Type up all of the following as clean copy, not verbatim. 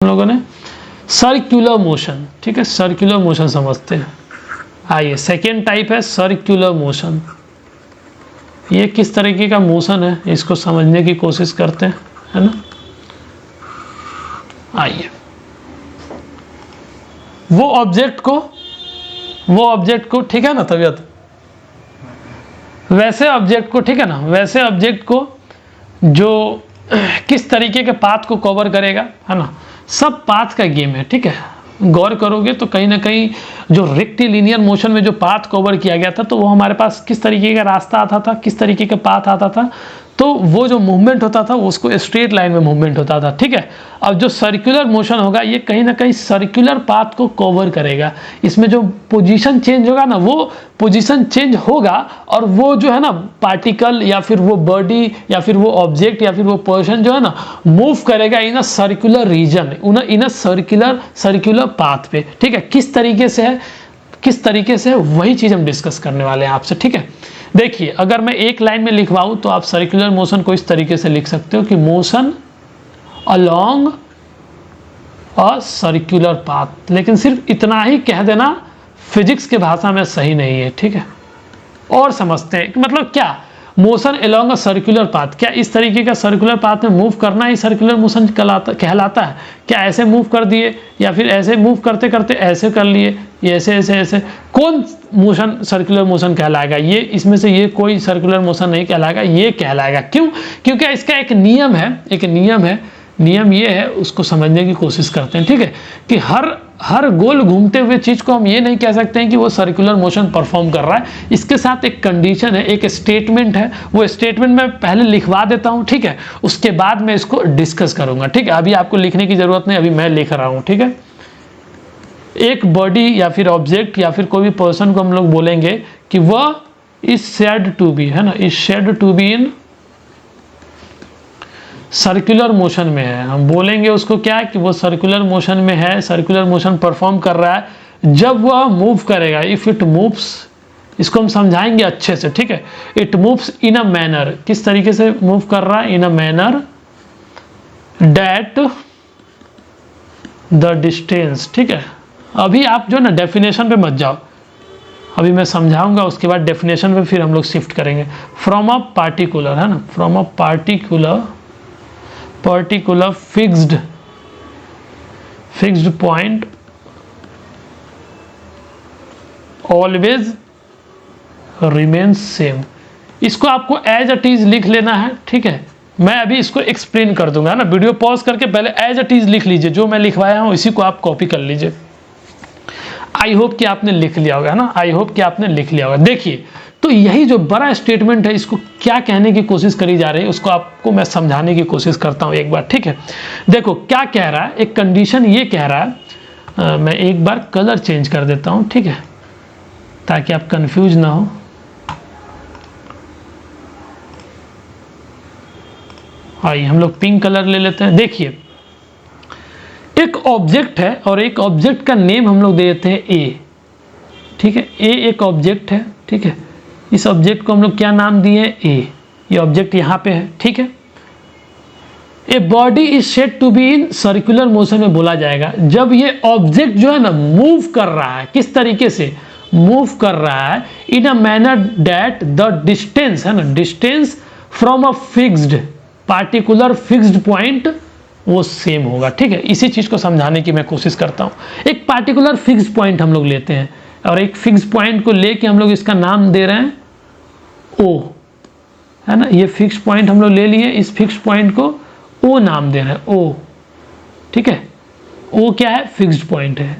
हम लोगों ने सर्कुलर मोशन, ठीक है, सर्कुलर मोशन समझते हैं। आइए सेकेंड टाइप है सर्कुलर मोशन। ये किस तरीके का मोशन है इसको समझने की कोशिश करते हैं, है ना। आइए वो ऑब्जेक्ट को ठीक है ना तबीयत, वैसे ऑब्जेक्ट को, ठीक है ना, वैसे ऑब्जेक्ट को जो किस तरीके के पाथ को कवर करेगा, है ना, सब पाथ का गेम है, ठीक है। गौर करोगे तो कहीं ना कहीं जो रेक्टिलिनियर मोशन में जो पाथ कवर किया गया था तो वो हमारे पास किस तरीके का रास्ता आता था, किस तरीके का पाथ आता था, तो वो जो मूवमेंट होता था उसको स्ट्रेट लाइन में मूवमेंट होता था, ठीक है। अब जो सर्कुलर मोशन होगा ये कहीं ना कहीं सर्कुलर पाथ को कवर करेगा। इसमें जो पोजीशन चेंज होगा ना, वो पोजीशन चेंज होगा और वो जो है ना पार्टिकल या फिर वो बॉडी या फिर वो ऑब्जेक्ट या फिर वो पर्सन जो है ना मूव करेगा in a circular region, in a circular path पे, ठीक है। किस तरीके से है वही चीज़ हम डिस्कस करने वाले हैं आपसे, ठीक है। देखिए अगर मैं एक लाइन में लिखवाऊं तो आप सर्कुलर मोशन को इस तरीके से लिख सकते हो कि motion along a circular path, लेकिन सिर्फ इतना ही कह देना फिजिक्स के भाषा में सही नहीं है, ठीक है। और समझते हैं मतलब क्या motion along a circular path, क्या इस तरीके का सर्कुलर पाथ में मूव करना ही सर्कुलर मोशन कहलाता है? क्या ऐसे मूव कर दिए या फिर ऐसे मूव करते करते ऐसे कर लिए, ये ऐसे कौन मोशन सर्कुलर मोशन कहलाएगा? ये इसमें से ये कोई सर्कुलर मोशन नहीं कहलाएगा, ये कहलाएगा। क्यों? क्योंकि इसका एक नियम है, नियम ये है, उसको समझने की कोशिश करते हैं, ठीक है। कि हर गोल घूमते हुए चीज को हम ये नहीं कह सकते हैं कि वो सर्कुलर मोशन परफॉर्म कर रहा है। इसके साथ एक कंडीशन है, एक स्टेटमेंट है, वो स्टेटमेंट मैं पहले लिखवा देता हूं, ठीक है, उसके बाद मैं इसको डिस्कस करूंगा, ठीक है। अभी आपको लिखने की जरूरत नहीं, अभी मैं लिख रहा हूं, ठीक है। एक बॉडी या फिर ऑब्जेक्ट या फिर कोई भी पर्सन को हम लोग बोलेंगे कि वह इज सेड टू बी, है ना, is said to be in circular motion में है। हम बोलेंगे उसको क्या कि वो सर्कुलर मोशन में है, सर्कुलर मोशन परफॉर्म कर रहा है जब वह मूव करेगा। इफ इट मूव्स, इसको हम समझाएंगे अच्छे से, ठीक है। It moves in a manner, किस तरीके से मूव कर रहा है? In a manner that the distance, ठीक है। अभी आप जो ना डेफिनेशन पे मत जाओ, अभी मैं समझाऊंगा, उसके बाद डेफिनेशन पे फिर हम लोग शिफ्ट करेंगे। फ्रॉम अ पार्टिकुलर, है ना, from a particular fixed point always remains same। इसको आपको एज अ टीज लिख लेना है, ठीक है। मैं अभी इसको एक्सप्लेन कर दूंगा ना, वीडियो पॉज करके पहले एज अ टीज लिख लीजिए, जो मैं लिखवाया हूं इसी को आप कॉपी कर लीजिए। आई होप कि आपने लिख लिया होगा ना, आई होप कि आपने लिख लिया होगा। देखिए तो यही जो बड़ा स्टेटमेंट है, इसको क्या कहने की कोशिश करी जा रही है उसको आपको मैं समझाने की कोशिश करता हूं एक बार, ठीक है। देखो क्या कह रहा है, एक कंडीशन ये कह रहा है, मैं एक बार कलर चेंज कर देता हूं, ठीक है, ताकि आप कंफ्यूज ना हो। आइए हम लोग पिंक कलर ले लेते हैं। देखिए एक ऑब्जेक्ट है और एक ऑब्जेक्ट का नेम हम लोग दे देते हैं ए, ठीक है। ए एक ऑब्जेक्ट है, ठीक है। इस ऑब्जेक्ट को हम लोग क्या नाम दिए? ए। ये ऑब्जेक्ट यहाँ पे है, ठीक है। A body is said to be in circular motion में बोला जाएगा जब ये ऑब्जेक्ट जो है ना मूव कर रहा है, किस तरीके से मूव कर रहा है? In a manner that the distance, है ना, distance from a fixed particular fixed point वो सेम होगा, ठीक है। इसी चीज को समझाने की मैं कोशिश करता हूं। एक पार्टिकुलर फिक्स पॉइंट हम लोग लेते हैं और एक फिक्स पॉइंट को लेके हम लोग इसका नाम दे रहे हैं ओ, है ना। ये फिक्स पॉइंट हम लोग ले लिए, इस फिक्स पॉइंट को ओ नाम दे रहे हैं, ओ, ठीक है। ओ क्या है? फिक्स्ड पॉइंट है,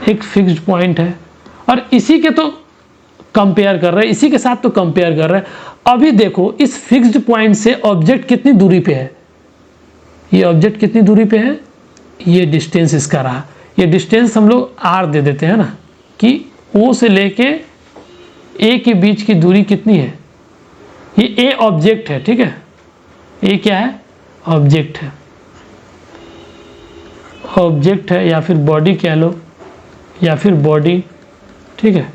एक फिक्स्ड पॉइंट है और इसी के तो कंपेयर कर रहे हैं, इसी के साथ तो कंपेयर कर रहे हैं। अभी देखो इस फिक्स्ड पॉइंट से ऑब्जेक्ट कितनी दूरी पे है? ये ऑब्जेक्ट कितनी दूरी पे है? ये डिस्टेंस इसका रहा। ये डिस्टेंस हम लोग आर दे देते हैं ना, कि ओ से लेके ए के बीच की दूरी कितनी है? ये ए ऑब्जेक्ट है, ठीक है। ए क्या है? ऑब्जेक्ट है, ऑब्जेक्ट है या फिर बॉडी कह लो, या फिर बॉडी, ठीक है,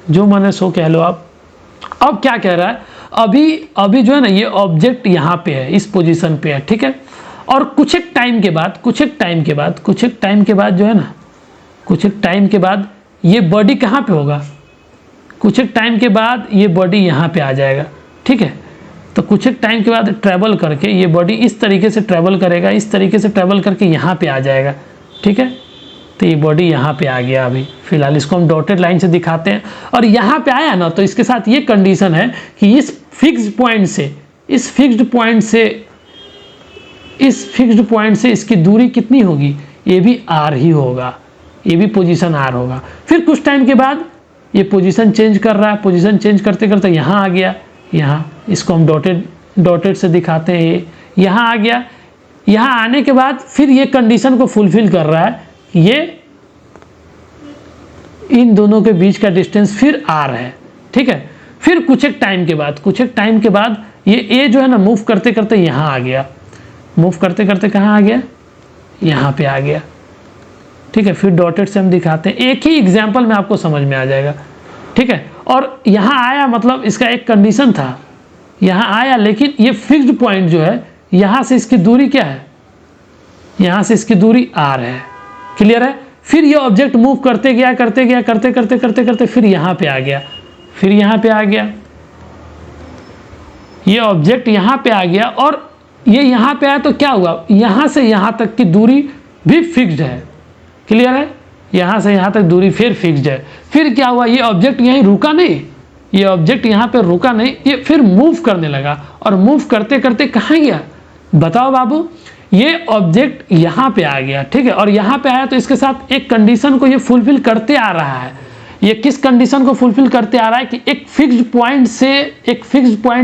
जो माने सो कह लो आप। अब क्या कह रहा है? अभी जो है ना ये ऑब्जेक्ट यहाँ पे है, इस पोजीशन पे है, ठीक है। और कुछ एक टाइम के बाद जो है ना, कुछ एक टाइम के बाद ये बॉडी कहाँ पे होगा, कुछ एक टाइम के बाद ये बॉडी यहाँ पे आ जाएगा, ठीक है। तो कुछ एक टाइम के बाद ट्रैवल करके ये बॉडी इस तरीके से ट्रैवल करेगा, इस तरीके से ट्रैवल करके यहाँ पे आ जाएगा, ठीक है। तो ये बॉडी यहाँ पे आ गया। अभी फिलहाल इसको हम डॉटेड लाइन से दिखाते हैं, और यहाँ पे आया ना, तो इसके साथ ये कंडीशन है कि इस फिक्स्ड पॉइंट से इसकी दूरी कितनी होगी, ये भी आर ही होगा, ये भी पोजीशन आर होगा। फिर कुछ टाइम के बाद ये पोजीशन चेंज कर रहा है, पोजीशन चेंज करते करते यहाँ आ गया, यहाँ इसको हम डॉटेड से दिखाते हैं, ये यहाँ आ गया। यहाँ आने के बाद फिर ये कंडीशन को फुलफिल कर रहा है, ये इन दोनों के बीच का डिस्टेंस फिर आर है, ठीक है। फिर कुछ एक टाइम के बाद ये ए जो है ना मूव करते करते यहाँ आ गया, मूव करते करते कहाँ आ गया, यहाँ पे आ गया, ठीक है। फिर डॉटेड से हम दिखाते हैं, एक ही एग्जाम्पल में आपको समझ में आ जाएगा, ठीक है। और यहाँ आया मतलब इसका एक कंडीशन था, यहाँ आया, लेकिन ये फिक्स्ड पॉइंट जो है, यहाँ से इसकी दूरी क्या है, यहाँ से इसकी दूरी आर है, क्लियर है। फिर ये ऑब्जेक्ट मूव करते गया करते फिर यहाँ पे आ गया, फिर यहाँ पे आ गया, ये ऑब्जेक्ट यहाँ पे आ गया, और ये यहाँ पे आया तो क्या हुआ, यहाँ से यहाँ तक की दूरी भी फिक्स्ड है, क्लियर है। यहाँ से यहाँ तक दूरी फिर फिक्स्ड है। फिर क्या हुआ, ये ऑब्जेक्ट यहीं रुका नहीं, ये ऑब्जेक्ट यहाँ पे रुका नहीं, ये फिर मूव करने लगा, और मूव करते करते कहाँ गया, बताओ बाबू, ये ऑब्जेक्ट यहाँ पे आ गया, ठीक है। और यहाँ पे आया तो इसके साथ एक कंडीशन को ये फुलफिल करते आ रहा है। ये किस कंडीशन को फुलफिल करते आ रहा है कि एक फिक्स्ड पॉइंट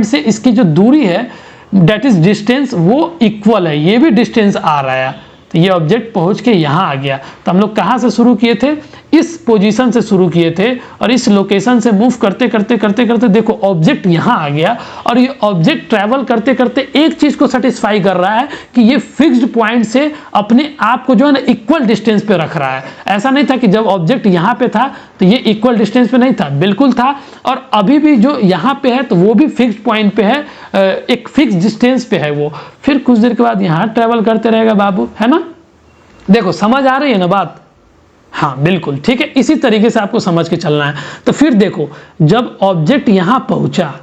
से इसकी जो दूरी है, दैट इज डिस्टेंस, वो इक्वल है, ये भी डिस्टेंस आ रहा है। तो ये ऑब्जेक्ट पहुंच के यहाँ आ गया। तो हम लोग कहाँ से शुरू किए थे, इस पोजीशन से शुरू किए थे, और इस लोकेशन से मूव करते करते देखो ऑब्जेक्ट यहाँ आ गया, और ये ऑब्जेक्ट ट्रैवल करते करते एक चीज को सेटिस्फाई कर रहा है कि ये फिक्स्ड पॉइंट से अपने आप को जो है ना इक्वल डिस्टेंस पे रख रहा है। ऐसा नहीं था कि जब ऑब्जेक्ट यहाँ पे था तो ये इक्वल डिस्टेंस पे नहीं था, बिल्कुल था। और अभी भी जो यहाँ पे है तो वो भी फिक्स्ड पॉइंट पे है, एक फिक्स डिस्टेंस पे है वो। फिर कुछ देर के बाद यहाँ ट्रैवल करते रहेगा बाबू, है ना। देखो समझ आ रही है ना बात, हाँ बिल्कुल ठीक है। इसी तरीके से आपको समझ के चलना है। तो फिर देखो जब ऑब्जेक्ट यहाँ पहुंचा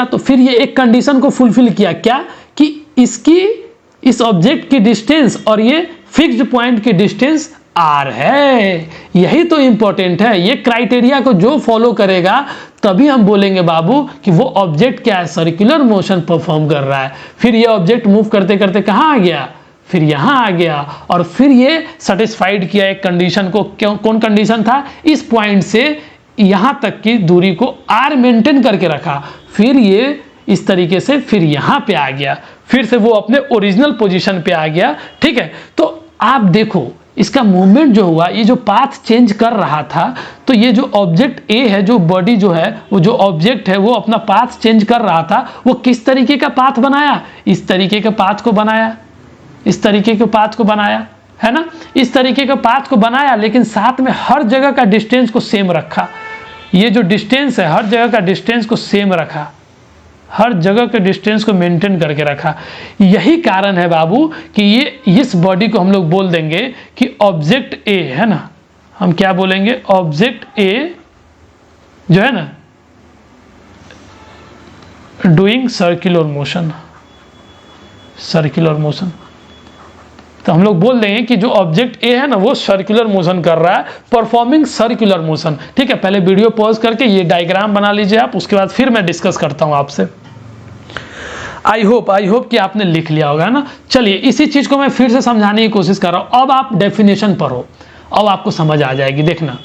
तो फिर ये एक कंडीशन को फुलफिल किया, क्या कि इस ऑब्जेक्ट की डिस्टेंस और ये फिक्स्ड पॉइंट की डिस्टेंस आर है। यही तो इंपॉर्टेंट है। ये क्राइटेरिया को जो फॉलो करेगा तभी हम बोलेंगे बाबू कि वो ऑब्जेक्ट क्या है, सर्कुलर मोशन परफॉर्म कर रहा है। फिर ये ऑब्जेक्ट मूव करते करते कहाँ आ गया, फिर यहाँ आ गया, और फिर ये सेटिस्फाइड किया एक कंडीशन को। कौन कंडीशन था, इस पॉइंट से यहाँ तक की दूरी को आर मेंटेन करके रखा। फिर ये इस तरीके से फिर यहाँ पे आ गया, फिर से वो अपने ओरिजिनल पोजीशन पे आ गया, ठीक है। तो आप देखो इसका मूवमेंट जो हुआ, ये जो पाथ चेंज कर रहा था, तो ये जो ऑब्जेक्ट ए है, जो बॉडी जो है, वो जो ऑब्जेक्ट है वो अपना पाथ चेंज कर रहा था। वो किस तरीके का पाथ बनाया, इस तरीके के पाथ को बनाया, इस तरीके के पाथ को बनाया, है ना। इस तरीके का पाथ को बनाया, लेकिन साथ में हर जगह का डिस्टेंस को सेम रखा। ये जो डिस्टेंस है हर जगह का डिस्टेंस को सेम रखा, हर जगह के डिस्टेंस को मेंटेन करके रखा। यही कारण है बाबू कि ये इस बॉडी को हम लोग बोल देंगे कि ऑब्जेक्ट ए, है ना। हम क्या बोलेंगे, ऑब्जेक्ट ए जो है ना doing circular motion, circular motion. तो हम लोग बोल देंगे कि जो ऑब्जेक्ट ए है ना वो सर्कुलर मोशन कर रहा है, परफॉर्मिंग सर्कुलर मोशन, ठीक है। पहले वीडियो पॉज करके ये डायग्राम बना लीजिए आप, उसके बाद फिर मैं डिस्कस करता हूं आपसे। आई होप कि आपने लिख लिया होगा, है ना। चलिए इसी चीज को मैं फिर से समझाने की कोशिश कर रहा हूं। अब आप डेफिनेशन पढ़ो, अब आपको समझ आ जाएगी। देखना,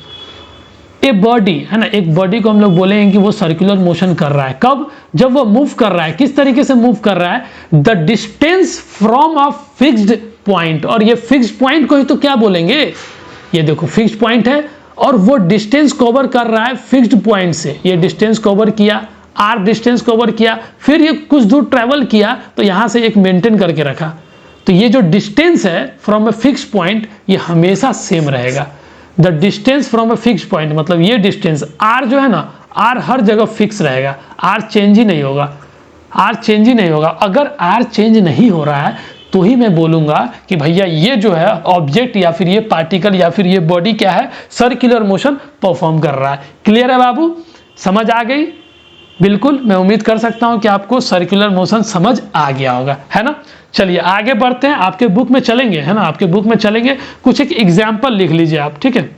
ए बॉडी है ना, एक बॉडी को हम लोग बोलेंगे कि वो सर्कुलर मोशन कर रहा है। कब, जब वो मूव कर रहा है। किस तरीके से मूव कर रहा है, the distance from a fixed point. और ये फिक्स्ड पॉइंट को ही तो क्या बोलेंगे, ये देखो फिक्स्ड पॉइंट है और वो डिस्टेंस कवर कर रहा है फिक्स्ड पॉइंट से। ये डिस्टेंस कवर किया, आर डिस्टेंस कवर किया, फिर ये कुछ दूर ट्रेवल किया तो यहां से एक मेंटेन करके रखा। तो ये जो डिस्टेंस है फ्रॉम अ फिक्स्ड पॉइंट ये हमेशा सेम रहेगा। The distance from a fixed point मतलब ये डिस्टेंस आर जो है ना, आर हर जगह फिक्स रहेगा, आर चेंज ही नहीं होगा। आर चेंज ही नहीं होगा। अगर आर चेंज नहीं हो रहा है तो ही मैं बोलूंगा कि भैया ये जो है ऑब्जेक्ट या फिर ये पार्टिकल या फिर ये बॉडी क्या है, सर्कुलर मोशन परफॉर्म कर रहा है। क्लियर है बाबू, समझ आ गई? बिल्कुल, मैं उम्मीद कर सकता हूं कि आपको सर्कुलर मोशन समझ आ गया होगा, है ना। चलिए आगे बढ़ते हैं, आपके बुक में चलेंगे, है ना, आपके बुक में चलेंगे, कुछ एक एग्जाम्पल लिख लीजिए आप, ठीक है।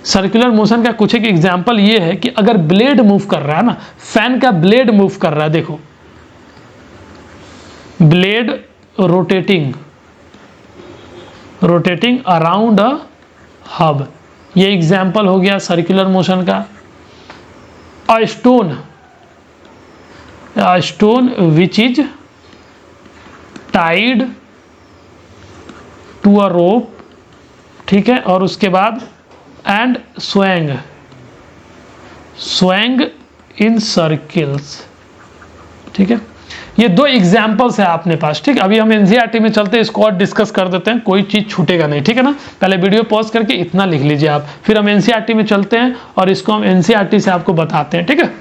सर्कुलर मोशन का कुछ एक एग्जाम्पल ये है कि अगर ब्लेड मूव कर रहा है ना, फैन का ब्लेड मूव कर रहा है, देखो blade rotating around a hub, ये एग्जाम्पल हो गया सर्कुलर मोशन का। A stone which is tied to a rope, ठीक है, और उसके बाद एंड स्वैंग इन सर्किल्स, ठीक है। ये दो एग्जाम्पल्स है अपने पास, ठीक है। अभी हम एनसीईआरटी में चलते हैं, इसको और डिस्कस कर देते हैं, कोई चीज छूटेगा नहीं, ठीक है ना। पहले वीडियो पॉज करके इतना लिख लीजिए आप, फिर हम एनसीईआरटी में चलते हैं और इसको हम एनसीईआरटी से आपको बताते हैं, ठीक है।